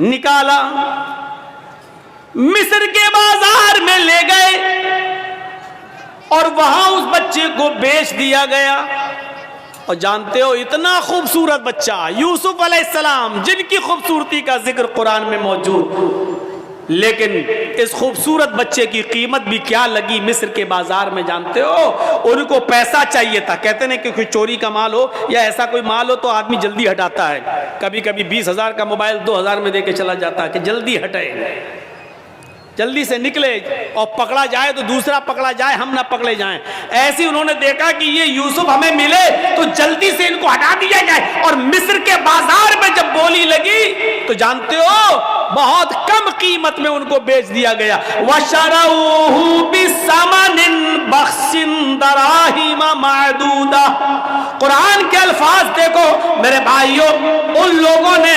نکالا, مصر کے بازار میں لے گئے اور وہاں اس بچے کو بیچ دیا گیا. اور جانتے ہو اتنا خوبصورت بچہ یوسف علیہ السلام, جن کی خوبصورتی کا ذکر قرآن میں موجود, لیکن اس خوبصورت بچے کی قیمت بھی کیا لگی مصر کے بازار میں جانتے ہو؟ ان کو پیسہ چاہیے تھا. کہتے ہیں کہ کوئی چوری کا مال ہو یا ایسا کوئی مال ہو تو آدمی جلدی ہٹاتا ہے. کبھی کبھی 20,000 کا موبائل 2,000 میں دے کے چلا جاتا ہے کہ جلدی ہٹے, جلدی سے نکلے, اور پکڑا جائے تو دوسرا پکڑا جائے, ہم نہ پکڑے جائیں. ایسی انہوں نے دیکھا کہ یہ یوسف ہمیں ملے تو جلدی سے ان کو ہٹا دیا جائے. اور مصر کے بازار میں جب بولی لگی تو جانتے ہو بہت کم قیمت میں ان کو بیچ دیا گیا. وَشَرَوْهُ بِثَمَنٍ بَخْسٍ دَرَاهِمَ مَعْدُودَةٍ. قرآن کے الفاظ دیکھو میرے بھائیوں, ان لوگوں نے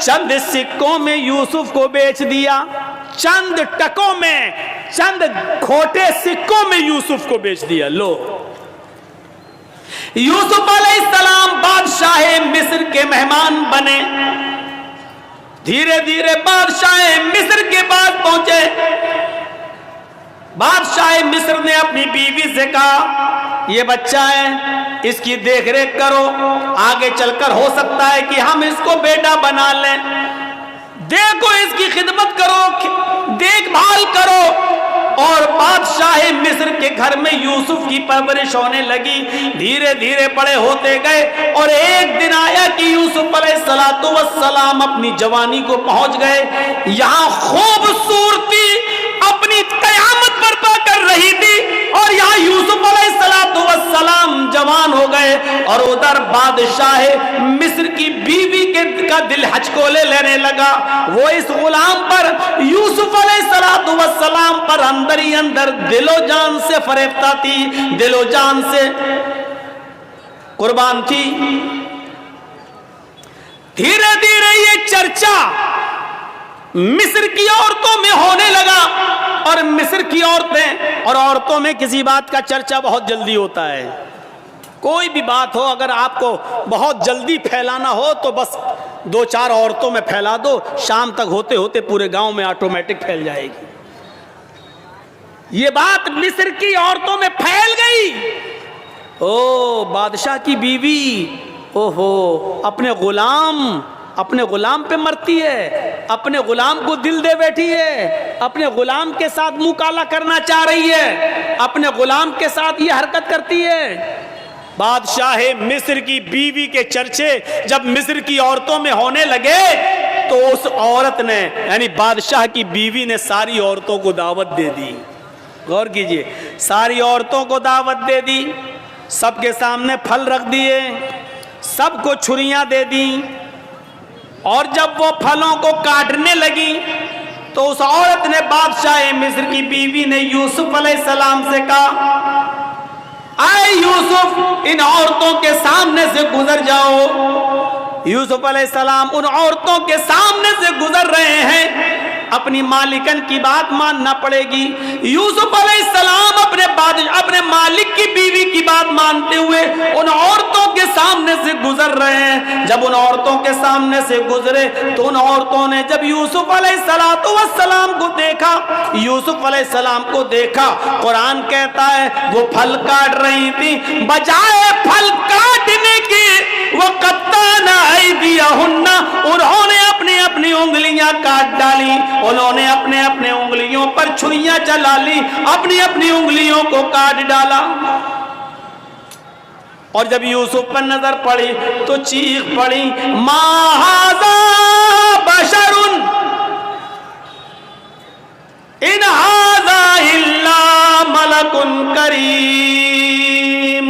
چند سکوں میں یوسف کو بیچ دیا, چند ٹکوں میں, چند کھوٹے سکوں میں یوسف کو بیچ دیا. لو, یوسف علیہ السلام بادشاہ مصر کے مہمان بنے. دھیرے دھیرے بادشاہ مصر کے پاس پہنچے. بادشاہ مصر نے اپنی بیوی سے کہا یہ بچہ ہے, اس کی دیکھ ریکھ کرو, آگے چل کر ہو سکتا ہے کہ ہم اس کو بیٹا بنا لیں. دیکھو اس کی خدمت کرو, دیکھ بھال کرو. اور بادشاہ مصر کے گھر میں یوسف کی پرورش ہونے لگی. دھیرے دھیرے بڑے ہوتے گئے اور ایک دن آیا کہ یوسف علیہ السلام اپنی جوانی کو پہنچ گئے. یہاں خوبصورتی اپنی قیامت برپا کر رہی تھی اور یہاں یوسف علیہ السلام جوان ہو گئے. اور ادھر بادشاہ مصر کی بیوی کا دل ہچکولے لینے لگا. وہ اس غلام پر, یوسف علیہ السلام پر اندر ہی اندر دل و جان سے فریفتہ تھی, دل و جان سے قربان تھی. دھیرے دھیرے یہ چرچا مصر کی عورتوں میں ہونے لگا. اور مصر کی عورتیں, اور عورتوں میں کسی بات کا چرچا بہت جلدی ہوتا ہے. کوئی بھی بات ہو اگر آپ کو بہت جلدی پھیلانا ہو تو بس 2-4 عورتوں میں پھیلا دو, شام تک ہوتے ہوتے پورے گاؤں میں آٹومیٹک پھیل جائے گی. یہ بات مصر کی عورتوں میں پھیل گئی. او بادشاہ کی بیوی, اوہو اپنے غلام پہ مرتی ہے, اپنے غلام کو دل دے بیٹھی ہے, اپنے غلام کے ساتھ منہ کالا کرنا چاہ رہی ہے, اپنے غلام کے ساتھ یہ حرکت کرتی ہے. بادشاہ مصر کی بیوی کے چرچے جب مصر کی عورتوں میں ہونے لگے تو اس عورت نے, یعنی بادشاہ کی بیوی نے ساری عورتوں کو دعوت دے دی. غور کیجئے, ساری عورتوں کو دعوت دے دی, سب کے سامنے پھل رکھ دیے, سب کو چھریاں دے دی. اور جب وہ پھلوں کو کاٹنے لگی تو اس عورت نے, بادشاہ مصر کی بیوی نے یوسف علیہ السلام سے کہا اے یوسف ان عورتوں کے سامنے سے گزر جاؤ. یوسف علیہ السلام ان عورتوں کے سامنے سے گزر رہے ہیں, اپنی مالکن کی بات ماننا پڑے گی. یوسف علیہ السلام اپنے مالک کی بیوی کی بات مانتے ہوئے ان عورتوں کے سامنے سے گزر رہے ہیں. جب ان عورتوں کے سامنے سے گزرے تو ان عورتوں نے جب یوسف علیہ السلام کو دیکھا, یوسف علیہ السلام کو دیکھا, قرآن کہتا ہے وہ پھل کاٹ رہی تھی, بجائے پھل کاٹنے کی وَقَطَّعْنَ أَيْدِيَهُنَّ, انہوں نے اپنی انگلیاں کاٹ ڈالی, انہوں نے اپنے انگلیوں پر چھریاں چلا لی, اپنی انگلیوں کو کاٹ ڈالا. اور جب یوسف پر نظر پڑی تو چیخ پڑی ما ھذا بشر ان ھذا الا ملک کریم.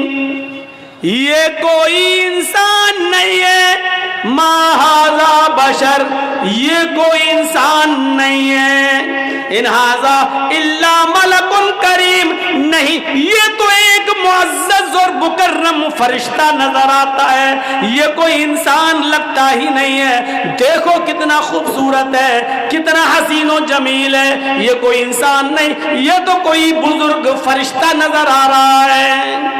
یہ کوئی انسان نہیں ہے, ما ھذا بشر, یہ کوئی انسان نہیں ہے, ان ھذا الا ملک کریم, نہیں یہ تو ایک معزز اور مکرم فرشتہ نظر آتا ہے, یہ کوئی انسان لگتا ہی نہیں ہے. دیکھو کتنا خوبصورت ہے, کتنا حسین و جمیل ہے, یہ کوئی انسان نہیں, یہ تو کوئی بزرگ فرشتہ نظر آ رہا ہے.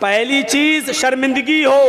پہلی چیز شرمندگی ہو،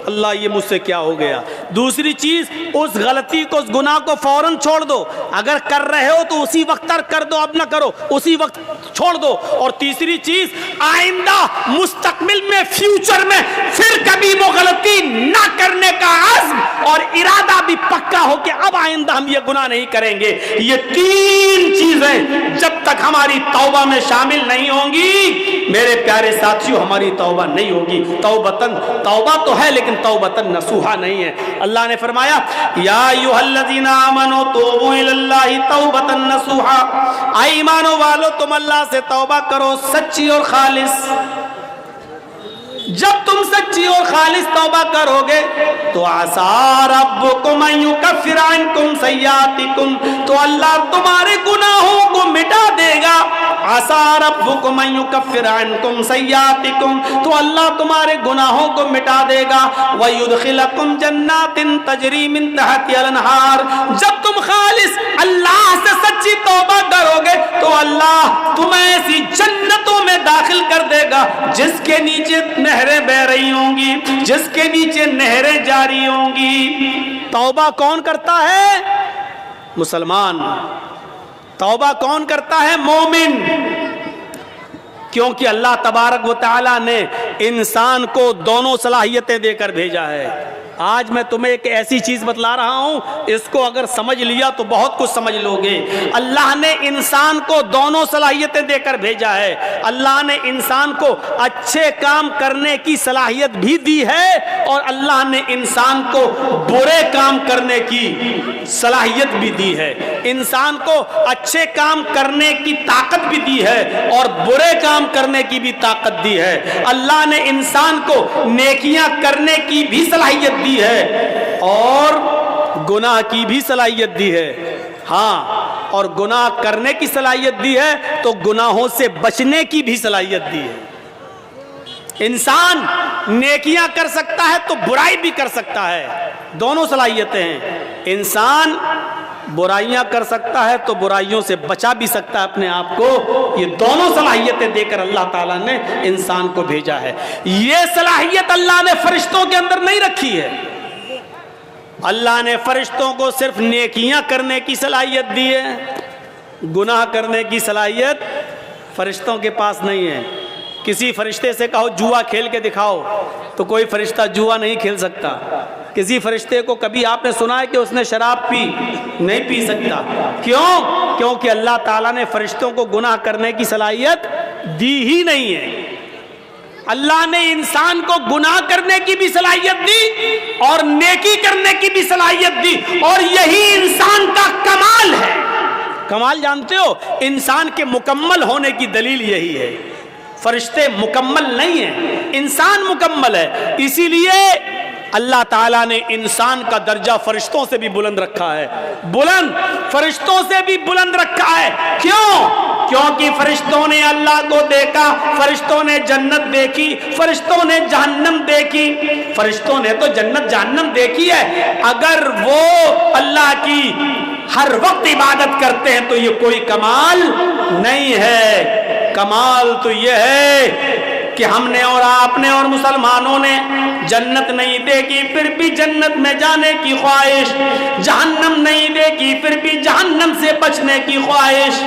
اللہ یہ مجھ سے کیا ہو گیا۔ دوسری چیز اس غلطی کو، اس گناہ کو فوراً چھوڑ دو، اگر کر رہے ہو تو اسی وقت ترک کر دو، اب نہ کرو، اسی وقت چھوڑ دو۔ اور تیسری چیز آئندہ مستقبل میں، فیوچر میں پھر کبھی وہ غلطی نہ کرنے کا عزم اور ارادہ بھی پکا ہو کہ اب آئندہ ہم یہ گناہ نہیں کریں گے۔ یہ تین چیزیں جب تک ہماری توبہ میں شامل نہیں ہوں گی میرے پیارے ساتھیوں، ہماری توبہ نہیں ہوگی۔ توبتن، توبہ تو ہے لیکن توبتن نصوحہ نہیں ہے۔ اللہ نے فرمایا یا ایھا الذین آمنوا توبوا الی اللہ توبتن نصوحا، اے ایمانو والو تم اللہ سے توبہ کرو سچی اور خالص۔ جب تم سچی اور خالص توبہ کرو گے تو عسیٰ ربکم ان یکفر عنکم سیئاتکم، تو اللہ تمہارے گناہوں کو مٹا دے گا۔ عسیٰ ربکم ان یکفر عنکم سیئاتکم، تو اللہ تمہارے گناہوں کو مٹا دے گا۔ ویدخلکم جنات تجری من تحتہا الانہار، جب تم خالص اللہ سے سچی توبہ کرو گے تو اللہ تمہیں ایسی جنتوں میں داخل کر دے گا جس کے نیچے نہریں بہ رہی ہوں گی، جس کے نیچے نہریں جاری ہوں گی۔ توبہ کون کرتا ہے؟ مسلمان۔ توبہ کون کرتا ہے؟ مومن۔ کیونکہ اللہ تبارک و تعالیٰ نے انسان کو دونوں صلاحیتیں دے کر بھیجا ہے۔ آج میں تمہیں ایک ایسی چیز بتلا رہا ہوں، اس کو اگر سمجھ لیا تو بہت کچھ سمجھ لو گے۔ اللہ نے انسان کو دونوں صلاحیتیں دے کر بھیجا ہے۔ اللہ نے انسان کو اچھے کام کرنے کی صلاحیت بھی دی ہے اور اللہ نے انسان کو برے کام کرنے کی صلاحیت بھی دی ہے۔ انسان کو اچھے کام کرنے کی طاقت بھی دی ہے اور برے کام کرنے کی بھی طاقت دی ہے۔ اللہ نے انسان کو نیکیاں کرنے کی بھی صلاحیت دی ہے اور گناہ کی بھی صلاحیت دی ہے۔ ہاں، اور گناہ کرنے کی صلاحیت دی ہے تو گناہوں سے بچنے کی بھی صلاحیت دی ہے۔ انسان نیکیاں کر سکتا ہے تو برائی بھی کر سکتا ہے، دونوں صلاحیتیں ہیں۔ انسان برائیاں کر سکتا ہے تو برائیوں سے بچا بھی سکتا ہے اپنے آپ کو۔ یہ دونوں صلاحیتیں دے کر اللہ تعالیٰ نے انسان کو بھیجا ہے۔ یہ صلاحیت اللہ نے فرشتوں کے اندر نہیں رکھی ہے۔ اللہ نے فرشتوں کو صرف نیکیاں کرنے کی صلاحیت دی ہے، گناہ کرنے کی صلاحیت فرشتوں کے پاس نہیں ہے۔ کسی فرشتے سے کہو جوا کھیل کے دکھاؤ تو کوئی فرشتہ جوا نہیں کھیل سکتا۔ کسی فرشتے کو کبھی آپ نے سنا ہے کہ اس نے شراب پی؟ نہیں پی سکتا۔ کیوں؟ کیونکہ اللہ تعالیٰ نے فرشتوں کو گناہ کرنے کی صلاحیت دی ہی نہیں ہے۔ اللہ نے انسان کو گناہ کرنے کی بھی صلاحیت دی اور نیکی کرنے کی بھی صلاحیت دی، اور یہی انسان کا کمال ہے۔ کمال جانتے ہو؟ انسان کے مکمل ہونے کی دلیل یہی ہے۔ فرشتے مکمل نہیں ہیں، انسان مکمل ہے۔ اسی لیے اللہ تعالیٰ نے انسان کا درجہ فرشتوں سے بھی بلند رکھا ہے، بلند، فرشتوں سے بھی بلند رکھا ہے۔ کیوں؟ کیونکہ فرشتوں نے اللہ کو دیکھا، فرشتوں نے جنت دیکھی، فرشتوں نے جہنم دیکھی۔ فرشتوں نے تو جنت جہنم دیکھی ہے، اگر وہ اللہ کی ہر وقت عبادت کرتے ہیں تو یہ کوئی کمال نہیں ہے۔ کمال تو یہ ہے کہ ہم نے اور آپ نے اور مسلمانوں نے جنت نہیں دیکھی پھر بھی جنت میں جانے کی خواہش، جہنم نہیں دیکھی پھر بھی جہنم سے بچنے کی خواہش،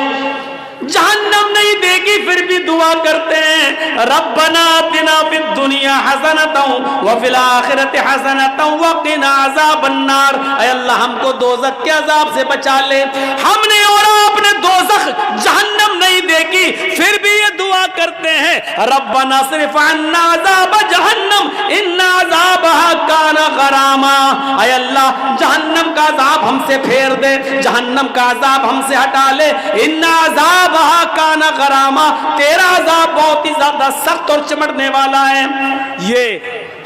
جہنم نہیں دیکھی پھر بھی دعا کرتے ہیں ربنا آتنا فی الدنیا حسنۃ وفی الآخرۃ حسنۃ وقنا عذاب النار، اے اللہ ہم کو دوزخ کے عذاب سے بچا لے۔ ہم نے اور آپ نے دوزخ جہنم نہیں دیکھی پھر بھی یہ دعا کرتے ہیں ربنا اصرف عنا عذاب جہنم ان عذابها کان غراما، اے اللہ جہنم کا عذاب ہم سے پھیر دے، جہنم کا عذاب ہم سے ہٹا لے۔ ان عذاب کانا غراما، تیرا عذاب بہت ہی زیادہ سخت اور چمٹنے والا ہے۔ یہ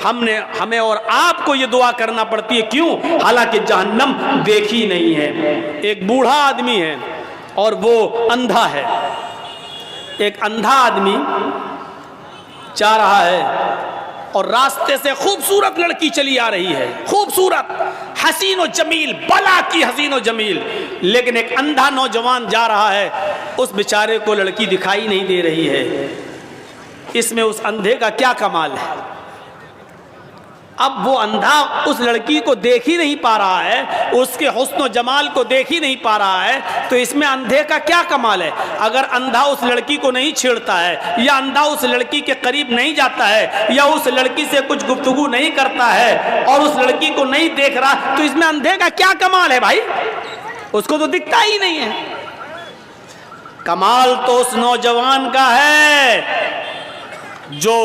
ہمیں اور آپ کو یہ دعا کرنا پڑتی ہے۔ کیوں؟ حالانکہ جہنم دیکھی نہیں ہے۔ ایک بوڑھا آدمی ہے اور وہ اندھا ہے۔ ایک اندھا آدمی جا رہا ہے اور راستے سے خوبصورت لڑکی چلی آ رہی ہے، خوبصورت، حسین و جمیل، بلا کی حسین و جمیل، لیکن ایک اندھا نوجوان جا رہا ہے، اس بیچارے کو لڑکی دکھائی نہیں دے رہی ہے۔ اس میں اس اندھے کا کیا کمال ہے؟ اب وہ اندھا اس لڑکی کو دیکھ ہی نہیں پا رہا ہے، اس کے حسن و جمال کو دیکھ ہی نہیں پا رہا ہے، تو اس میں اندھے کا کیا کمال ہے؟ اگر اندھا اس لڑکی کو نہیں چھیڑتا ہے، یا اندھا اس لڑکی کے قریب نہیں جاتا ہے، یا اس لڑکی سے کچھ گفتگو نہیں کرتا ہے اور اس لڑکی کو نہیں دیکھ رہا، تو اس میں اندھے کا کیا کمال ہے بھائی؟ اس کو تو دکھتا ہی نہیں ہے۔ کمال تو اس نوجوان کا ہے جو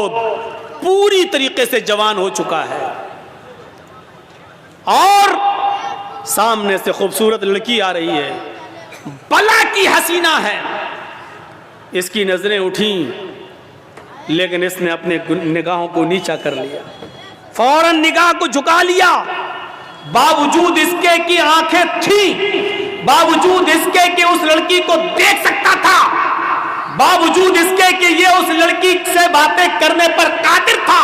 پوری طریقے سے جوان ہو چکا ہے اور سامنے سے خوبصورت لڑکی آ رہی ہے، بلا کی حسینہ ہے، اس کی نظریں اٹھیں لیکن اس نے اپنے نگاہوں کو نیچا کر لیا، فوراً نگاہ کو جھکا لیا، باوجود اس کے کہ آنکھیں تھیں، باوجود اس کے کہ اس لڑکی کو دیکھ سکتا تھا، باوجود اس کے کہ یہ اس لڑکی سے باتیں کرنے پر قادر تھا،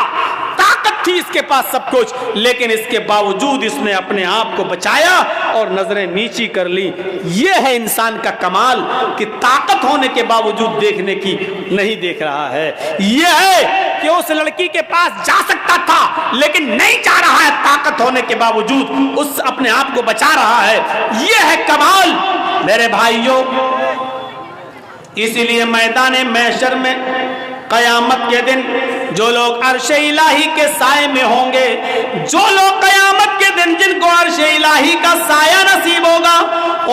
طاقت تھی اس کے پاس سب کچھ، لیکن اس کے باوجود اس نے اپنے آپ کو بچایا اور نظریں نیچی کر لی۔ یہ ہے انسان کا کمال کہ طاقت ہونے کے باوجود دیکھنے کی نہیں دیکھ رہا ہے۔ یہ ہے کہ اس لڑکی کے پاس جا سکتا تھا لیکن نہیں جا رہا ہے، طاقت ہونے کے باوجود اس اپنے آپ کو بچا رہا ہے۔ یہ ہے کمال میرے بھائیوں۔ اسی لیے میدان محشر میں قیامت کے دن جو لوگ عرش الہی کے سائے میں ہوں گے، جو لوگ قیامت کے دن جن کو عرش الہی کا سایہ نصیب ہوگا،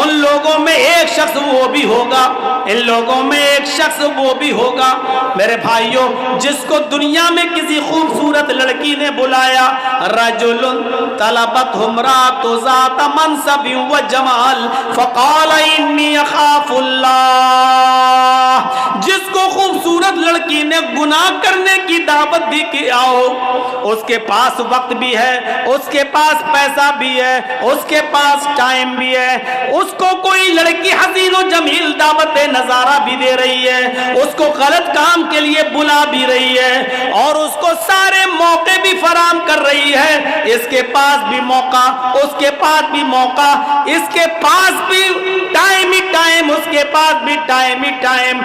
ان لوگوں میں ایک شخص وہ بھی ہوگا، ان لوگوں میں ایک شخص وہ بھی ہوگا میرے بھائیوں جس کو دنیا میں کسی خوبصورت لڑکی نے بلایا، رجل طلبت امرأۃ ذات منصب و جمال فقال انی اخاف اللہ، جس کو خوبصورت لڑکی نے گناہ کرنے کی دعوت دی کہ آؤ، اس کے پاس وقت بھی ہے، اس کے پاس پیسہ بھی ہے، اس کے پاس ٹائم بھی ہے، اس کو کوئی لڑکی حسین و جمیل دعوت نظارہ بھی دے رہی ہے، اس کو غلط کام کے لیے بلا بھی رہی ہے اور اس کو سارے موقع بھی فراہم کر رہی ہے، اس کے پاس بھی موقع، اس کے پاس بھی موقع، اس کے پاس بھی ٹائم ہی ٹائم، اس کے پاس بھی ٹائم ہی ٹائم،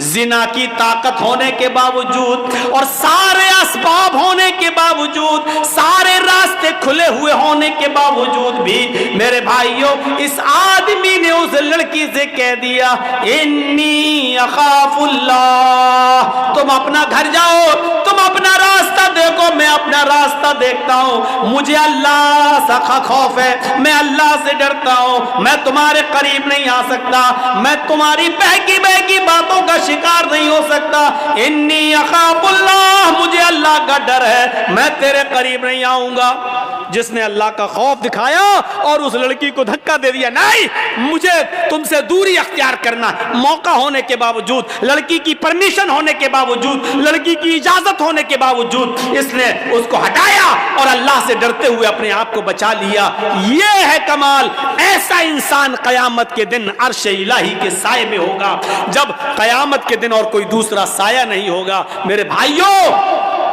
زنا کی طاقت ہونے کے باوجود اور سارے اسباب ہونے کے باوجود، سارے راستے کھلے ہوئے ہونے کے باوجود بھی میرے بھائیوں اس آدمی نے اس لڑکی سے کہہ دیا انی اخاف اللہ، تم اپنا گھر جاؤ، تم اپنا راستہ دیکھو، میں اپنا راستہ دیکھتا ہوں، مجھے اللہ سے خوف ہے، میں اللہ سے ڈرتا ہوں، میں تمہارے قریب نہیں آ سکتا، میں تمہاری بہکی بہکی باتوں کا شکار نہیں ہو سکتا، انی اخاف اللہ، مجھے اللہ کا ڈر ہے، میں تیرے قریب نہیں آؤں گا۔ جس نے اللہ کا خوف دکھایا اور اس لڑکی کو دھکا دے دیا، نہیں مجھے تم سے دوری اختیار کرنا، موقع ہونے کے باوجود، لڑکی کی پرمیشن ہونے کے باوجود، لڑکی کی اجازت ہونے کے باوجود اس نے اس کو ہٹایا اور اللہ سے ڈرتے ہوئے اپنے آپ کو بچا لیا۔ یہ ہے کمال۔ ایسا انسان قیامت کے دن عرش الہی کے سائے میں ہوگا، جب قیامت کے دن اور کوئی دوسرا سایہ نہیں ہوگا میرے بھائیوں۔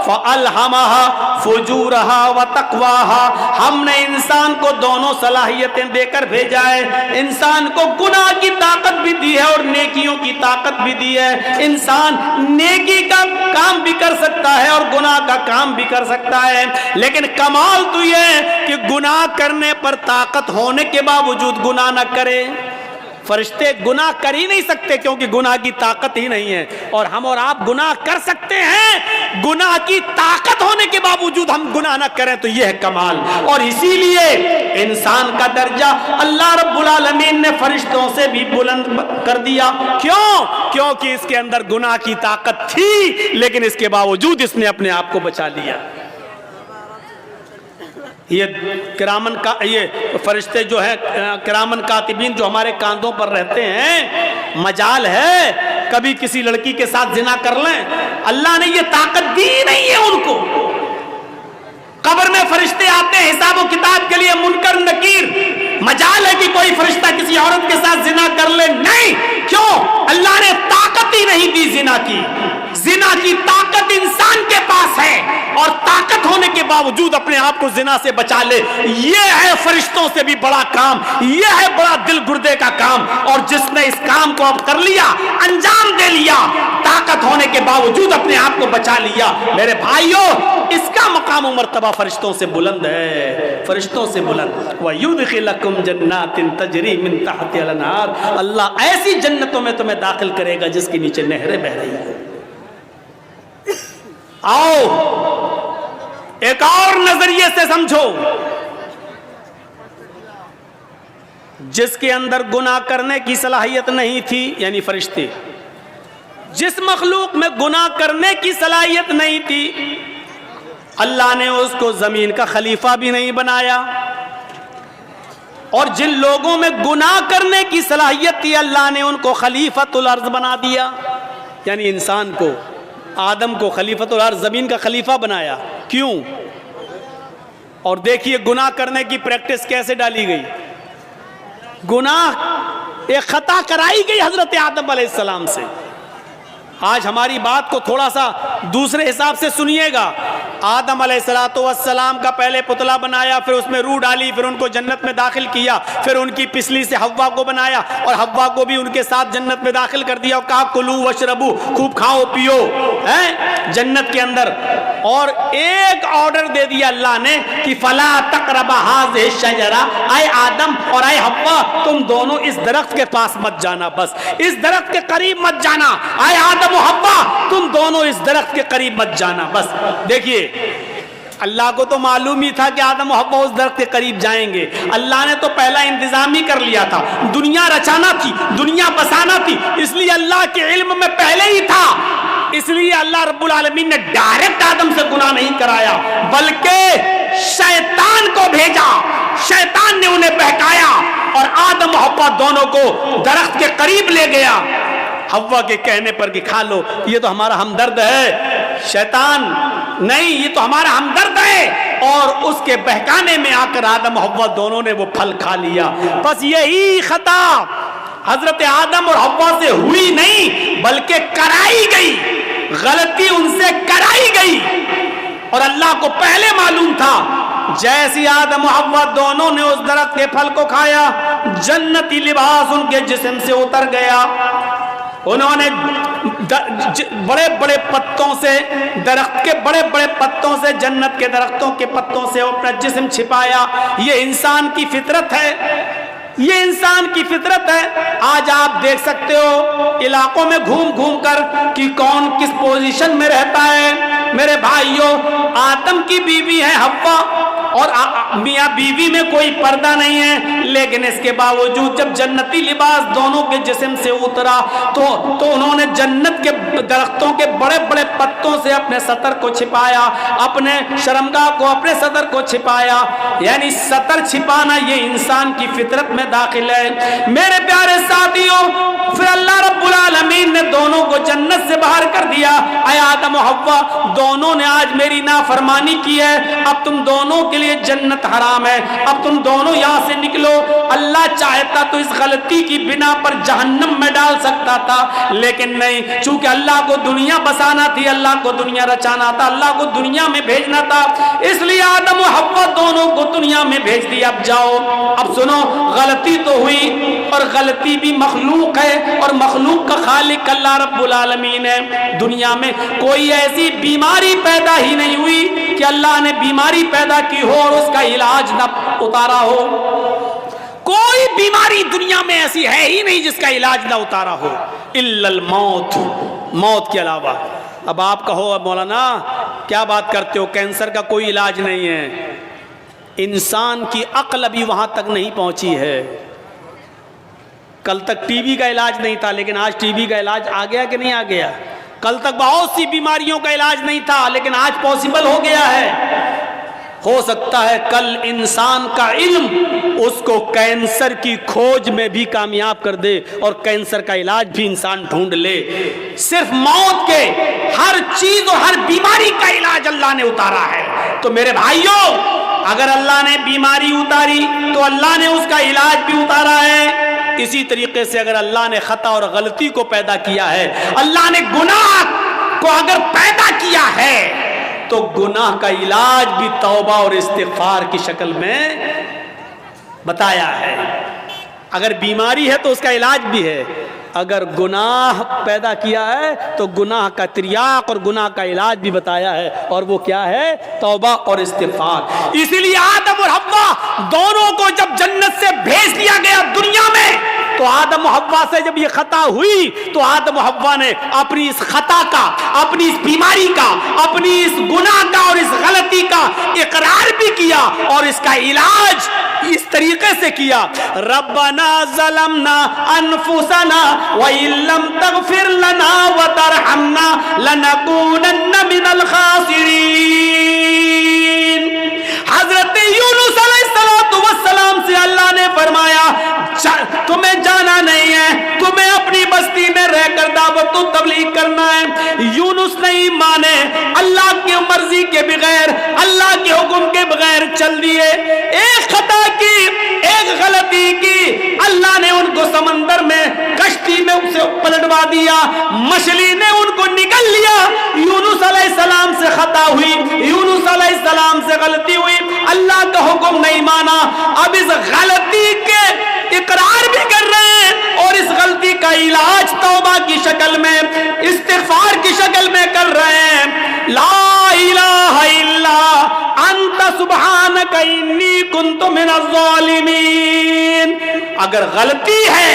فَأَلْهَمَهَا فُجُورَهَا وَتَقْوَاهَا، ہم نے انسان کو دونوں صلاحیتیں دے کر بھیجا ہے، انسان کو گناہ کی طاقت بھی دی ہے اور نیکیوں کی طاقت بھی دی ہے، انسان نیکی کا کام بھی کر سکتا ہے اور گناہ کا کام بھی کر سکتا ہے، لیکن کمال تو یہ ہے کہ گناہ کرنے پر طاقت ہونے کے باوجود گناہ نہ کرے۔ فرشتے گناہ کر ہی نہیں سکتے کیونکہ گناہ کی طاقت ہی نہیں ہے، اور ہم اور آپ گناہ کر سکتے ہیں، گناہ کی طاقت ہونے کے باوجود ہم گناہ نہ کریں، تو یہ ہے کمال۔ اور اسی لیے انسان کا درجہ اللہ رب العالمین نے فرشتوں سے بھی بلند کر دیا۔ کیوں؟ کیونکہ اس کے اندر گناہ کی طاقت تھی لیکن اس کے باوجود اس نے اپنے آپ کو بچا لیا۔ یہ کرامن کا یہ فرشتے جو ہیں کرامن کاتبین جو ہمارے کاندھوں پر رہتے ہیں، مجال ہے کبھی کسی لڑکی کے ساتھ زنا کر لیں، اللہ نے یہ طاقت دی نہیں ہے ان کو۔ قبر میں فرشتے آتے ہیں حساب و کتاب کے لیے، منکر نکیر، مجال ہے کہ کوئی فرشتہ کسی عورت کے ساتھ زنا کر لے؟ نہیں۔ کیوں؟ اللہ نے طاقت ہی نہیں دی زنا کی۔ زنا کی طاقت انسان کے پاس ہے اور طاقت ہونے کے باوجود اپنے آپ کو زنا سے بچا لے، یہ ہے فرشتوں سے بھی بڑا کام، یہ ہے بڑا دل گردے کا کام۔ اور جس نے اس کام کام کو اب کر لیا, انجام دے لیا, طاقت ہونے کے باوجود اپنے آپ کو بچا لیا. میرے بھائیوں, اس کا مقام و مرتبہ فرشتوں سے بلند ہے, فرشتوں سے بلند. وَيُدْخِلَكُمْ جَنَّاتٍ تَجْرِي مِن تَحْتِهَا الْأَنْهَارُ, اللہ ایسی جنتوں میں تمہیں داخل کرے گا جس کے نیچے نہریں بہ رہی ہیں. آؤ ایک اور نظریے سے سمجھو. جس کے اندر گناہ کرنے کی صلاحیت نہیں تھی, یعنی فرشتے, جس مخلوق میں گناہ کرنے کی صلاحیت نہیں تھی, اللہ نے اس کو زمین کا خلیفہ بھی نہیں بنایا. اور جن لوگوں میں گناہ کرنے کی صلاحیت تھی, اللہ نے ان کو خلیفۃ الارض بنا دیا, یعنی انسان کو, آدم کو خلیفۃ الارض, زمین کا خلیفہ بنایا. کیوں؟ اور دیکھیے گناہ کرنے کی پریکٹس کیسے ڈالی گئی. گناہ ایک خطا کرائی گئی حضرت آدم علیہ السلام سے. آج ہماری بات کو تھوڑا سا دوسرے حساب سے سنیے گا. آدم علیہ السلام کا پہلے پتلا بنایا, پھر اس میں روح ڈالی, پھر ان کو جنت میں داخل کیا, پھر ان کی پسلی سے حوا کو بنایا اور حوا کو بھی ان کے ساتھ جنت میں داخل کر دیا اور کہا کلو وشربو, خوب کھاؤ پیو جنت کے اندر. اور ایک آرڈر دے دیا اللہ نے کہ فلا تقربا هذه الشجرہ, اے آدم اور اے حوا تم دونوں اس درخت کے پاس مت جانا, بس اس درخت کے قریب مت جانا. اے آدم حوا تم دونوں اس درخت کے قریب مت جانا, بس. دیکھیے اللہ کو تو معلوم ہی تھا کہ آدم و حوا اس درخت کے قریب جائیں گے. اللہ نے تو پہلا انتظام ہی کر لیا تھا, دنیا رچانا تھی, دنیا بسانا تھی, اس لیے اللہ کے علم میں پہلے ہی تھا. اس لیے اللہ رب العالمین نے ڈائریکٹ آدم سے گناہ نہیں کرایا, بلکہ شیطان کو بھیجا. شیطان نے انہیں بہکایا اور آدم و حوا دونوں کو درخت کے قریب لے گیا, حوا کے کہنے پر کہ کھا لو, یہ تو ہمارا ہمدرد ہے. شیطان نہیں, یہ تو ہمارا ہمدرد ہے. اور اس کے بہکانے میں آ کر آدم و حوا دونوں نے وہ پھل کھا لیا. بس یہی خطا حضرت آدم اور حوا سے ہوئی نہیں بلکہ کرائی گئی, غلطی ان سے کرائی گئی. اور اللہ کو پہلے معلوم تھا. جیسی آدم و حوا دونوں نے اس درخت کے پھل کو کھایا, جنتی لباس ان کے جسم سے اتر گیا. انہوں نے بڑے بڑے پتوں سے, درخت کے بڑے بڑے پتوں سے, جنت کے درختوں کے پتوں سے اپنا جسم چھپایا. یہ انسان کی فطرت ہے, یہ انسان کی فطرت ہے. آج آپ دیکھ سکتے ہو علاقوں میں گھوم گھوم کر کہ کون کس پوزیشن میں رہتا ہے. میرے بھائیوں, آدم کی بیوی ہے حوا, اور میاں بیوی میں کوئی پردہ نہیں ہے, لیکن اس کے باوجود جب جنتی لباس دونوں کے جسم سے اترا تو انہوں نے جنت کے درختوں کے بڑے بڑے پتوں سے اپنے سطر کو چھپایا, اپنے شرمگاہ کو, اپنے سطر کو چھپایا. یعنی سطر چھپانا یہ انسان کی فطرت میں داخل ہے. میرے پیارے ساتھیوں, پھر اللہ رب العالمین نے دونوں کو جنت سے باہر کر دیا. اے آدم و حوا دونوں نے آج میری نافرمانی کی ہے, اب تم دونوں کے لیے جنت حرام ہے, اب تم دونوں یہاں سے نکلو. اللہ چاہتا تو اس غلطی کی بنا پر جہنم میں ڈال سکتا تھا, لیکن نہیں, چونکہ اللہ کو دنیا بسانا تھی, اللہ کو دنیا رچانا تھا, اللہ کو دنیا میں بھیجنا تھا, اس لیے آدم و حوا دونوں کو دنیا میں بھیج دیا. اب جاؤ, اب سنو, غلطی تو ہوئی اور غلطی بھی مخلوق ہے اور مخلوق کا خالق اللہ رب العالمین ہے. دنیا میں کوئی ایسی بیماری پیدا ہی نہیں ہوئی کہ اللہ نے بیماری پیدا کی ہو اور اس کا علاج نہ اتارا ہو. کوئی بیماری دنیا میں ایسی ہے ہی نہیں جس کا علاج نہ اتارا ہو, الا الموت, موت کے علاوہ. اب آپ کہو مولانا کیا بات کرتے ہو, کینسر کا کوئی علاج نہیں ہے. انسان کی عقل ابھی وہاں تک نہیں پہنچی ہے. کل تک ٹی بی کا علاج نہیں تھا, لیکن آج ٹی بی کا علاج آ گیا کہ نہیں آ گیا. کل تک بہت سی بیماریوں کا علاج نہیں تھا, لیکن آج پاسبل ہو گیا ہے. ہو سکتا ہے کل انسان کا علم اس کو کینسر کی کھوج میں بھی کامیاب کر دے اور کینسر کا علاج بھی انسان ڈھونڈ لے. صرف موت کے ہر چیز اور ہر بیماری کا علاج اللہ نے اتارا ہے. تو میرے بھائیوں, اگر اللہ نے بیماری اتاری تو اللہ نے اس کا علاج بھی اتارا ہے. اسی طریقے سے اگر اللہ نے خطا اور غلطی کو پیدا کیا ہے, اللہ نے گناہ کو اگر پیدا کیا ہے, تو گناہ کا علاج بھی توبہ اور استغفار کی شکل میں بتایا ہے. اگر بیماری ہے تو اس کا علاج بھی ہے، اگر گناہ پیدا کیا ہے تو گناہ کا تریاق اور گناہ کا علاج بھی بتایا ہے، اور وہ کیا ہے؟ توبہ اور استغفار۔ اسی لیے آدم اور حوا دونوں کو جب جنت سے بھیج دیا گیا دنیا میں، تو آدم و حوا سے جب یہ خطا ہوئی تو آدم و حوا نے اپنی اس خطا کا، اپنی اس بیماری کا، اپنی اس گناہ کا اور اس غلطی کا اقرار بھی کیا، اور اس کا علاج اس طریقے سے کیا، ربنا ظلمنا انفسنا وَإِن لَّمْ تَغْفِرْ لَنَا وَتَرْحَمْنَا لَنَكُونَنَّ مِنَ الْخَاسِرِينَ۔ حضرت یونس علیہ السلام سے اللہ نے فرمایا تمہیں جانا نہیں ہے، تمہیں اپنی بستی میں رہ کر دعوت و تبلیغ کرنا ہے۔ یونس نہیں مانے، اللہ کی مرضی کے بغیر، اللہ کے حکم کے بغیر چل دیے، ایک خطا کی، ایک غلطی کی، اللہ نے ان کو سمندر میں کشتی میں اسے پلٹوا دیا، مچھلی نے ان کو نگل لیا۔ یونس علیہ السلام سے خطا ہوئی، یونس علیہ السلام سے غلطی ہوئی، اللہ کا حکم نہیں مانا، اب اس غلطی کے اقرار بھی کر رہے ہیں اور اس غلطی کا علاج توبہ کی شکل میں، استغفار کی شکل میں کر رہے ہیں، لا الہ الا انت سبحانک انی کنت من الظالمین۔ اگر غلطی ہے،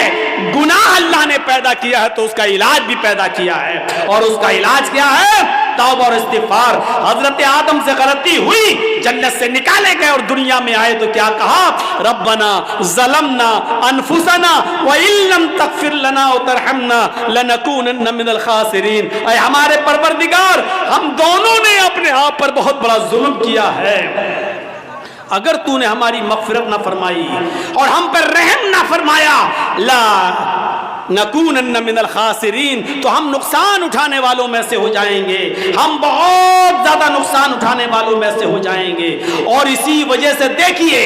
گناہ اللہ نے پیدا کیا ہے تو اس کا علاج بھی پیدا کیا ہے، اور اس کا علاج کیا ہے؟ توبہ اور استغفار۔ حضرت آدم سے غلطی ہوئی، جنت سے نکالے گئے اور دنیا میں آئے تو کیا کہا؟ ربنا ظلمنا انفسنا وَإِن لَّمْ تَغْفِرْ لَنَا وَتَرْحَمْنَا لَنَكُونَنَّ مِنَ الْخَاسِرِينَ۔ اے ہمارے پروردگار، ہم دونوں نے اپنے آپ پر بہت بڑا ظلم کیا ہے، اگر تو نے ہماری مغفرت نہ فرمائی اور ہم پر رحم نہ فرمایا، لا نکونن من الخاسرین، تو ہم نقصان اٹھانے والوں میں سے ہو جائیں گے، ہم بہت زیادہ نقصان اٹھانے والوں میں سے ہو جائیں گے۔ اور اسی وجہ سے دیکھیے،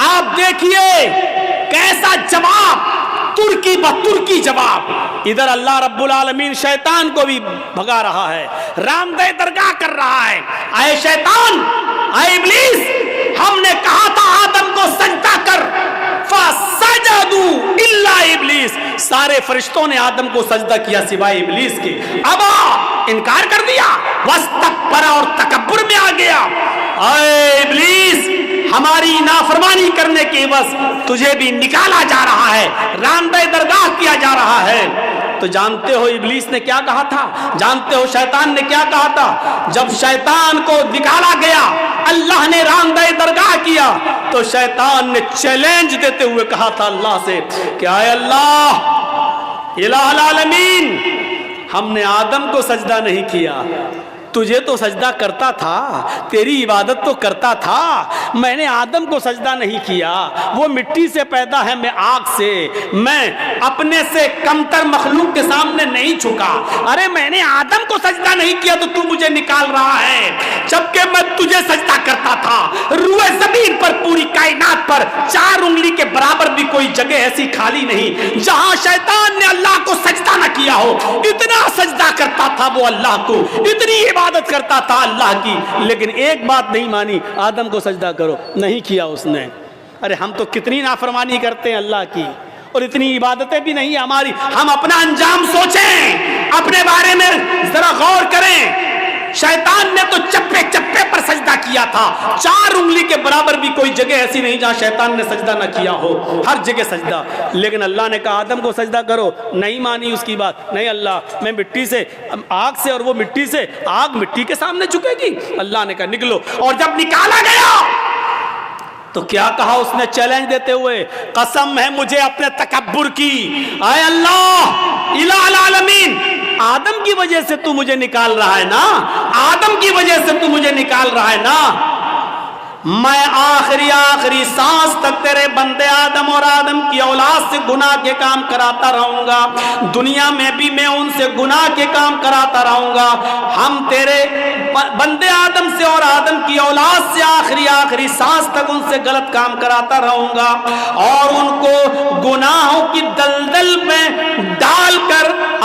آپ دیکھیے کیسا جواب، ترکی بترکی جواب۔ ادھر اللہ رب العالمین شیطان کو بھی بھگا رہا ہے، رام دہ درگاہ کر رہا ہے، اے شیطان، اے ابلیس، ہم نے کہا تھا آدم کو سجدہ کر، فسجدوا الا ابلیس، سارے فرشتوں نے آدم کو سجدہ کیا سوائے ابلیس کے، ابا، انکار کر دیا، واستکبر، اور تکبر میں آ گیا۔ اے ابلیس، ہماری نافرمانی کرنے کے عوض تجھے بھی نکالا جا رہا ہے، راندہ درگاہ کیا جا رہا ہے۔ تو جانتے ہو ابلیس نے کیا کہا تھا؟ جانتے ہو شیطان نے کیا کہا تھا؟ جب شیطان کو نکالا گیا، اللہ نے راندہ درگاہ کیا، تو شیطان نے چیلنج دیتے ہوئے کہا تھا اللہ سے کہ اے اللہ الہ العالمین، ہم نے آدم کو سجدہ نہیں کیا، تجھے تو سجدہ کرتا تھا، تیری عبادت تو کرتا تھا، میں نے آدم کو سجدہ نہیں کیا، وہ مٹی سے پیدا ہے، میں آگ سے، میں اپنے سے کمتر مخلوق کے سامنے نہیں جھکا، ارے میں نے آدم کو سجدہ نہیں کیا تو تو مجھے نکال رہا ہے، جبکہ میں تجھے سجدہ کرتا تھا۔ روئے زمین پر، پوری کائنات پر 4 انگلی کے برابر بھی کوئی جگہ ایسی خالی نہیں جہاں شیطان نے اللہ کو سجدہ نہ کیا ہو، اتنا سجدہ کرتا تھا وہ اللہ کو، اتنی عبادت کرتا تھا اللہ کی، لیکن ایک بات نہیں مانی، آدم کو سجدہ کرو، نہیں کیا اس نے۔ ارے ہم تو کتنی نافرمانی کرتے ہیں اللہ کی، اور اتنی عبادتیں بھی نہیں ہماری۔ ہم اپنا انجام سوچیں، اپنے بارے میں ذرا غور کریں۔ شیطان نے تو چپے چپے پر سجدہ کیا تھا، 4 انگلی کے برابر بھی کوئی جگہ ایسی نہیں جہاں شیطان نے سجدہ نہ کیا ہو، ہر جگہ سجدہ۔ لیکن اللہ نے کہا آدم کو سجدہ کرو، نہیں مانی اس کی بات، نہیں اللہ میں مٹی سے، آگ سے، اور وہ مٹی سے، آگ مٹی کے سامنے جھکے گی؟ اللہ نے کہا نکلو، اور جب نکالا گیا تو کیا کہا اس نے چیلنج دیتے ہوئے؟ قسم ہے مجھے اپنے تکبر کی، اے اللہ الہ العالمین، آدم کی وجہ سے تو مجھے نکال رہا ہے نا، آدم کی وجہ سے تو مجھے نکال رہا ہے نا، میں آخری سانس تک تیرے بندے آدم اور آدم کی اولاد سے گناہ کے کام کراتا رہوں گا، دنیا میں بھی میں ان سے گناہ کے کام کراتا رہوں گا، ہم تیرے بندے آدم سے اور آدم کی اولاد سے آخری سانس تک ان سے غلط کام کراتا رہوں گا، اور ان کو گناہوں کی دلدل میں ڈال کر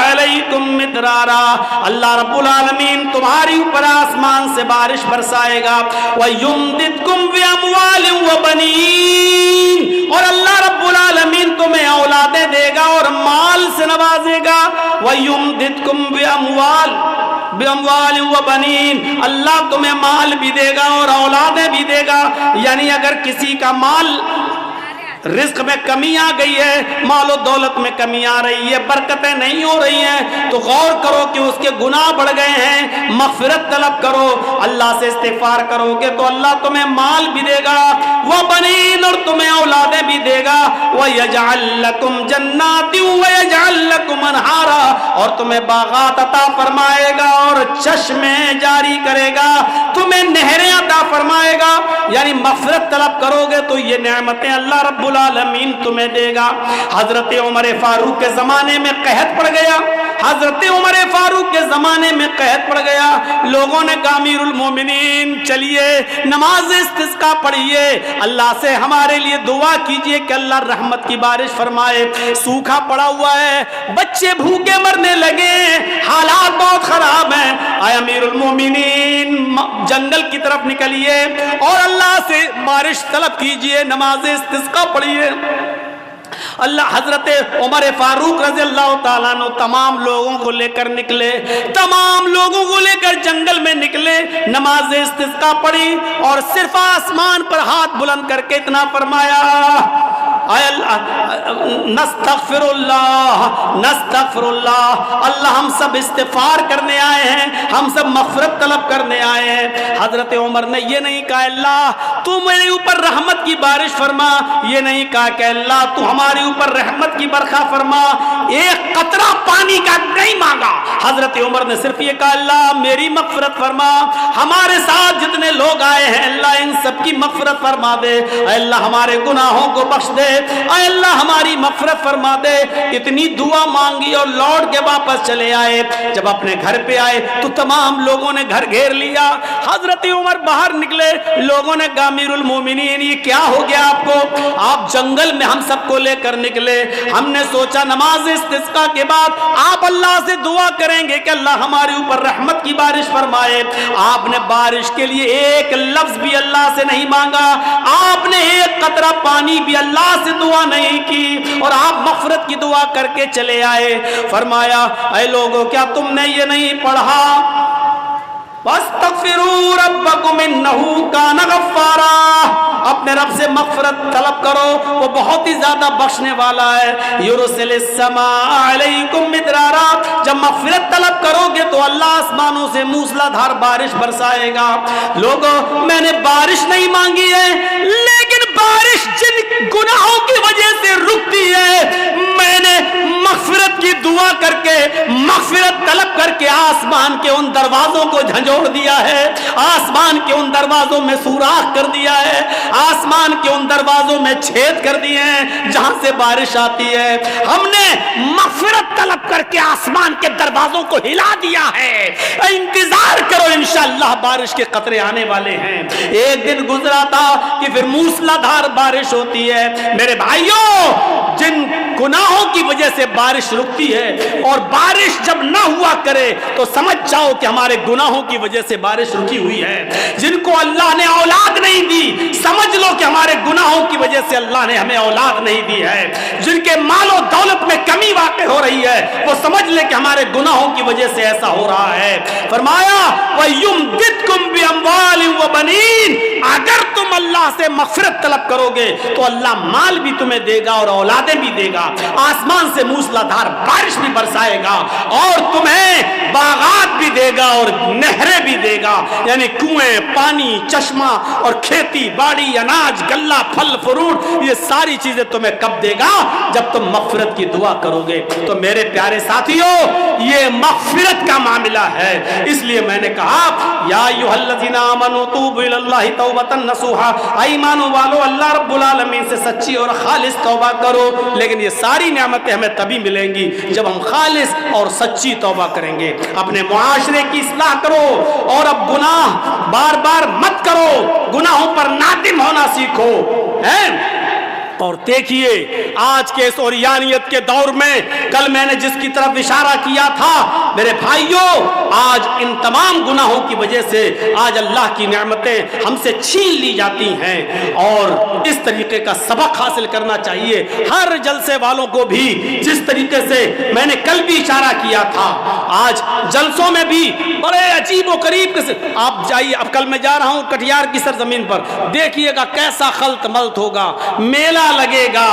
علیکم مدرارا، اللہ رب العالمین تمہاری اوپر آسمان سے بارش برسائے گا، وَيُمْدِدْكُمْ بِأَمْوَالٍ وَبَنِينَ، اور اللہ رب العالمین تمہیں اولادیں دے گا اور مال سے نوازے گا، وَيُمْدِدْكُمْ بِأَمْوَالٍ وَبَنِينَ، اللہ تمہیں مال بھی دے گا اور اولادیں بھی دے گا۔ یعنی اگر کسی کا مال رزق میں کمی آ گئی ہے، مال و دولت میں کمی آ رہی ہے، برکتیں نہیں ہو رہی ہیں، تو غور کرو کہ اس کے گناہ بڑھ گئے ہیں، مغفرت طلب کرو، اللہ سے استغفار کرو گے تو اللہ تمہیں مال بھی دے گا، وَبَنِينَ، اور تمہیں اولادیں بھی دے گا، وَيَجْعَلْ لَكُمْ جَنَّاتٍ وَيَجْعَلْ لَكُمْ أَنْهَارًا، اور تمہیں باغات عطا فرمائے گا اور چشمے جاری کرے گا، تمہیں نہریں عطا فرمائے گا۔ یعنی مغفرت طلب کرو گے تو یہ نعمتیں اللہ رب العالمین تمہیں دے گا۔ حضرت عمر فاروق کے زمانے میں قحط پڑ گیا، حضرت عمر فاروق کے زمانے میں قحط پڑ گیا، لوگوں نے کہا امیر المومنین چلیے نماز استسقا پڑھیے، اللہ سے ہمارے لیے دعا کیجئے کہ اللہ رحمت کی بارش فرمائے، سوکھا پڑا ہوا ہے، بچے بھوکے مرنے لگے، حالات بہت خراب ہیں، اے امیر المومنین جنگل کی طرف نکلیے اور اللہ سے بارش طلب کیجئے، نماز استسقا پڑھیے۔ اللہ حضرت عمر فاروق رضی اللہ تعالیٰ عنہ تمام لوگوں کو لے کر نکلے، تمام لوگوں کو لے کر جنگل میں نکلے، نماز استسقا پڑھی اور صرف آسمان پر ہاتھ بلند کر کے اتنا فرمایا، اے اللہ نستغفر اللہ نستغفر اللہ، اللہ ہم سب استغفار کرنے آئے ہیں، ہم سب مغفرت طلب کرنے آئے ہیں۔ حضرت عمر نے یہ نہیں کہا اللہ تو میرے اوپر رحمت کی بارش فرما، یہ نہیں کہا کہ اللہ تو ہمارے اوپر رحمت کی برکھا فرما، ایک قطرہ پانی کا نہیں مانگا، حضرت عمر نے صرف یہ کہا اللہ میری مغفرت فرما، ہمارے ساتھ جتنے لوگ آئے ہیں اللہ ان سب کی مغفرت فرما دے، اے اللہ ہمارے گناہوں کو بخش دے، اے اللہ ہماری مغفرت فرما دے۔ اتنی دعا مانگی اور لوٹ کے واپس چلے آئے۔ جب اپنے گھر پہ آئے تو تمام لوگوں نے گھر گھیر لیا، حضرت عمر باہر نکلے، لوگوں نے کہا امیر المومنین یہ کیا ہو گیا آپ کو، آپ جنگل میں ہم سب کو لے کر نکلے، ہم نے سوچا نماز استسقا کے بعد آپ اللہ سے دعا کریں گے کہ اللہ ہمارے اوپر رحمت کی بارش فرمائے، آپ نے بارش کے لیے ایک لفظ بھی اللہ سے نہیں مانگا، آپ نے ایک قطرہ پانی بھی اللہ سے دعا نہیں کی، اور آپ مغفرت کی دعا کر کے چلے آئے۔ فرمایا اے لوگوں کیا تم نے یہ نہیں پڑھا وَاسْتَغْفِرُوا رَبَّكُمْ إِنَّهُ كَانَ غَفَّارًا، اپنے رب سے مغفرت طلب کرو وہ بہت ہی زیادہ بخشنے والا ہے۔ يُرْسِلِ السَّمَاءَ عَلَيْكُمْ مِدْرَارًا، جب مغفرت طلب کرو گے تو اللہ آسمانوں سے موسلا دھار بارش برسائے گا۔ لوگوں میں نے بارش نہیں مانگی ہے، لیکن بارش جن گناہوں کی وجہ سے رکتی ہے میں نے مغفرت کی دعا کر کے مغفرت طلب کر کے آسمان کے ان دروازوں کو جھنجھوڑ دیا ہے، آسمان کے ان دروازوں میں سوراخ کر دیا ہے، آسمان کے ان دروازوں میں چھید کر دیے ہیں جہاں سے بارش آتی ہے۔ ہم نے مغفرت طلب کر کے آسمان کے دروازوں کو ہلا دیا ہے، انتظار کرو انشاءاللہ بارش کے قطرے آنے والے ہیں۔ ایک دن گزرا تھا کہ پھر موسلا دھار بارش ہوتی ہے۔ میرے بھائیوں جن گناہوں کی وجہ سے بارش رکتی ہے اور بارش جب نہ ہوا کرے تو سمجھ جاؤ کہ ہمارے گناہوں کی وجہ سے بارش رکی ہوئی ہے۔ جن کو اللہ نے اولاد نہیں دی سمجھ لو کہ ہمارے گناہوں کی وجہ سے اللہ نے ہمیں اولاد نہیں دی ہے۔ جن کے مال و دولت میں کمی واقع ہو رہی ہے وہ سمجھ لے کہ ہمارے گناہوں کی وجہ سے ایسا ہو رہا ہے۔ فرمایا وَيُمْدِدْكُمْ بِأَمْوَالٍ وَبَنِينَ، اگر تم اللہ سے مغفرت طلب کرو گے تو اللہ مال بھی تمہیں دے گا اور اولادیں بھی دے گا، آسمان سے موسلا دھار بارش بھی برسائے گا اور تمہیں باغات بھی دے گا اور نہریں بھی دے گا، یعنی کنویں، پانی، چشمہ اور کھیتی باڑی، اناج، غلہ، پھل فروٹ، یہ ساری چیزیں تمہیں کب دے گا؟ جب تم مغفرت کی دعا کرو گے۔ تو میرے پیارے ساتھیوں یہ مغفرت کا معاملہ ہے، اس لیے میں نے کہا یا ایھا الذین آمنوا توبوا الی اللہ توبۃ نصوحا، ایمان والو اللہ رب العالمین سے سچی اور خالص توبہ کرو۔ لیکن یہ ساری نعمتیں ہمیں تبھی ملیں گی جب ہم خالص اور سچی توبہ کریں گے۔ اپنے معاشرے کی اصلاح کرو اور اب گناہ بار بار مت کرو، گناہوں پر نادم ہونا سیکھو۔ اور دیکھیے آج کے اس اوریانیت کے دور میں کل میں نے جس کی طرف اشارہ کیا تھا میرے بھائیوں، آج ان تمام گناہوں کی وجہ سے آج اللہ کی نعمتیں ہم سے چھین لی جاتی ہیں، اور اس طریقے کا سبق حاصل کرنا چاہیے ہر جلسے والوں کو بھی، جس طریقے سے میں نے کل بھی اشارہ کیا تھا۔ آج جلسوں میں بھی بڑے عجیب و غریب آپ جائیے، اب کل میں جا رہا ہوں کٹیہار کی سرزمین پر، دیکھیے گا کیسا خلط ملط ہوگا، میلہ لگے گا،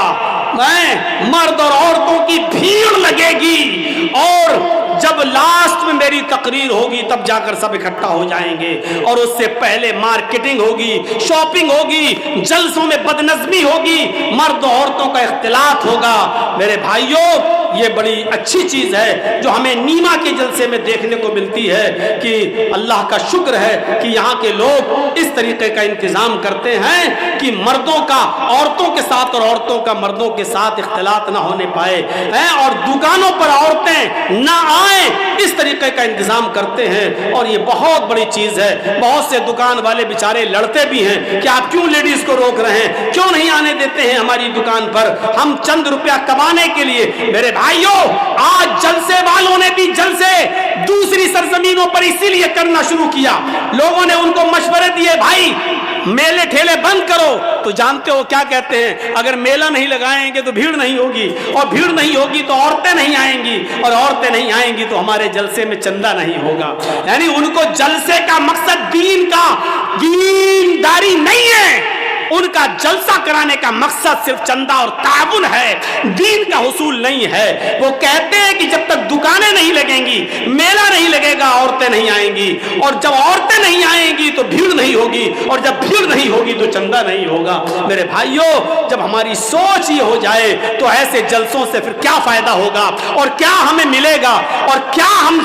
مرد اور عورتوں کی بھیڑ لگے گی، اور جب لاسٹ میں میری تقریر ہوگی تب جا کر سب اکٹھا ہو جائیں گے، اور اس سے پہلے مارکیٹنگ ہوگی، شاپنگ ہوگی، جلسوں میں بدنظمی ہوگی، مرد و عورتوں کا اختلاط ہوگا۔ میرے بھائیوں، یہ بڑی اچھی چیز ہے جو ہمیں نیما کے جلسے میں دیکھنے کو ملتی ہے کہ اللہ کا شکر ہے کہ یہاں کے لوگ اس طریقے کا انتظام کرتے ہیں کہ مردوں کا عورتوں کے ساتھ اور عورتوں کا مردوں کے ساتھ اختلاط نہ ہونے پائے، اور دکانوں پر عورتیں نہ آئیں، اس طریقے کا انتظام کرتے ہیں، اور یہ بہت بڑی چیز ہے۔ بہت سے دکان والے بیچارے لڑتے بھی ہیں کہ آپ کیوں لیڈیز کو روک رہے ہیں، کیوں نہیں آنے دیتے ہیں ہماری دکان پر، ہم چند روپیہ کمانے کے لیے۔ میرے بھائیوں، آج جلسے والوں نے بھی جلسے دوسری سرزمینوں پر اسی لیے کرنا شروع کیا، لوگوں نے ان کو مشورے دیے، بھائی میلے ٹھیلے بند کرو، تو جانتے ہو کیا کہتے ہیں، اگر میلہ نہیں لگائیں گے تو بھیڑ نہیں ہوگی، اور بھیڑ نہیں ہوگی تو عورتیں نہیں آئیں گی، اور عورتیں نہیں آئیں گی تو ہمارے جلسے میں چندہ نہیں ہوگا۔ یعنی ان کو جلسے کا مقصد دینداری نہیں ہے، ان کا جلسہ کرانے کا مقصد صرف چندہ اور تعاون ہے، دین کا حصول نہیں ہے۔ وہ کہتے ہیں کہ جب تک دکانیں نہیں لگیں گی، میلہ نہیں لگے گا، عورتیں نہیں آئیں گی، اور جب عورتیں نہیں آئیں گی تو بھیڑ نہیں ہوگی، اور جب بھیڑ نہیں ہوگی تو چندہ نہیں ہوگا۔ میرے بھائیوں، جب ہماری سوچ یہ ہو جائے تو ایسے جلسوں سے پھر کیا فائدہ ہوگا، اور کیا ہمیں ملے گا، اور کیا ہم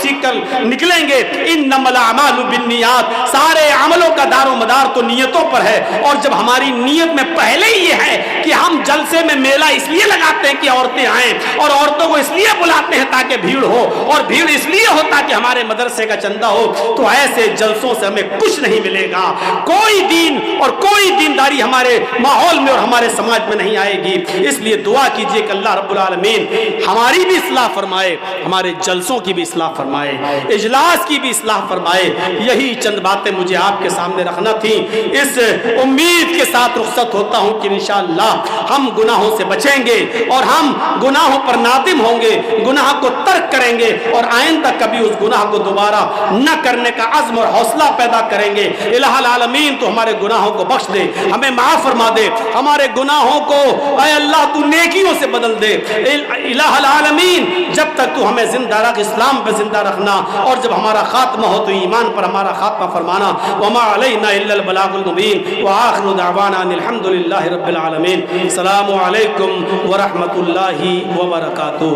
سیکھ کر نکلیں گے۔ انما الاعمال بالنیات، سارے عملوں کا دار و مدار تو نیتوں پر ہے، اور جب ہماری نیت میں پہلے ہی یہ ہے کہ ہم جلسے میں میلہ اس لیے لگاتے ہیں کہ عورتیں آئیں، اور عورتوں کو اس لیے بلاتے ہیں تاکہ بھیڑ ہو، اور بھیڑ اس لیے ہوتا کہ ہمارے مدرسے کا چندہ ہو، تو ایسے جلسوں سے ہمیں کچھ نہیں ملے گا، کوئی دین اور کوئی دینداری ہمارے ماحول میں اور ہمارے سماج میں نہیں آئے گی۔ اس لیے دعا کیجئے کہ اللہ رب العالمین ہماری بھی اصلاح فرمائے، ہمارے جلسوں کی بھی اصلاح فرمائے، اجلاس کی بھی اصلاح فرمائے۔ یہی چند باتیں مجھے آپ کے سامنے رکھنا تھی، اس امید کے ساتھ رخصت ہوتا ہوں کہ انشاءاللہ ہم گناہوں سے بچیں گے، اور ہم گناہوں پر نادم ہوں گے، گناہ کو ترک کریں گے، اور آئندہ کبھی اس گناہ کو دوبارہ نہ کرنے کا عزم اور حوصلہ پیدا کریں گے۔ الہ العالمین تو ہمارے گناہوں کو بخش دے، ہمیں معاف فرما دے، ہمارے گناہوں کو اے اللہ تو نیکیوں سے بدل دے۔ الہ العالمین جب تک تو ہمیں زندہ رکھ، اسلام پہ زندہ رکھنا، اور جب ہمارا خاتمہ ہو تو ایمان پر ہمارا خاتمہ فرمانا۔ وما علینا الا البلاغ المبین، وآخر دعوانا ان الحمد للہ رب العالمین۔ السلام علیکم ورحمۃ اللہ وبرکاتہ۔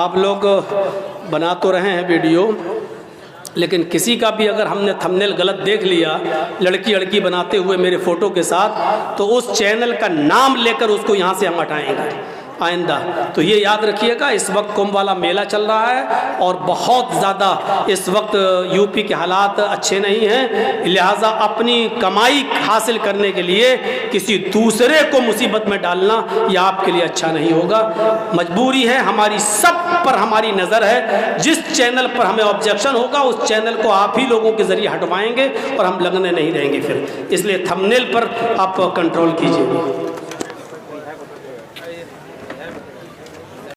آپ لوگ بنا تو رہے ہیں ویڈیو، لیکن کسی کا بھی اگر ہم نے تھمبنیل غلط دیکھ لیا لڑکی بناتے ہوئے میرے فوٹو کے ساتھ، تو اس چینل کا نام لے کر اس کو یہاں سے ہم ہٹائیں گے آئندہ۔ تو یہ یاد رکھیے گا، اس وقت کمبھ والا میلہ چل رہا ہے، اور بہت زیادہ اس وقت یو پی کے حالات اچھے نہیں ہیں، لہٰذا اپنی کمائی حاصل کرنے کے لیے کسی دوسرے کو مصیبت میں ڈالنا یہ آپ کے لیے اچھا نہیں ہوگا۔ مجبوری ہے، ہماری سب پر ہماری نظر ہے، جس چینل پر ہمیں آبجیکشن ہوگا اس چینل کو آپ ہی لوگوں کے ذریعے ہٹوائیں گے، اور ہم لگنے نہیں دیں گے پھر، اس لیے تھمبنیل پر آپ کنٹرول کیجیے۔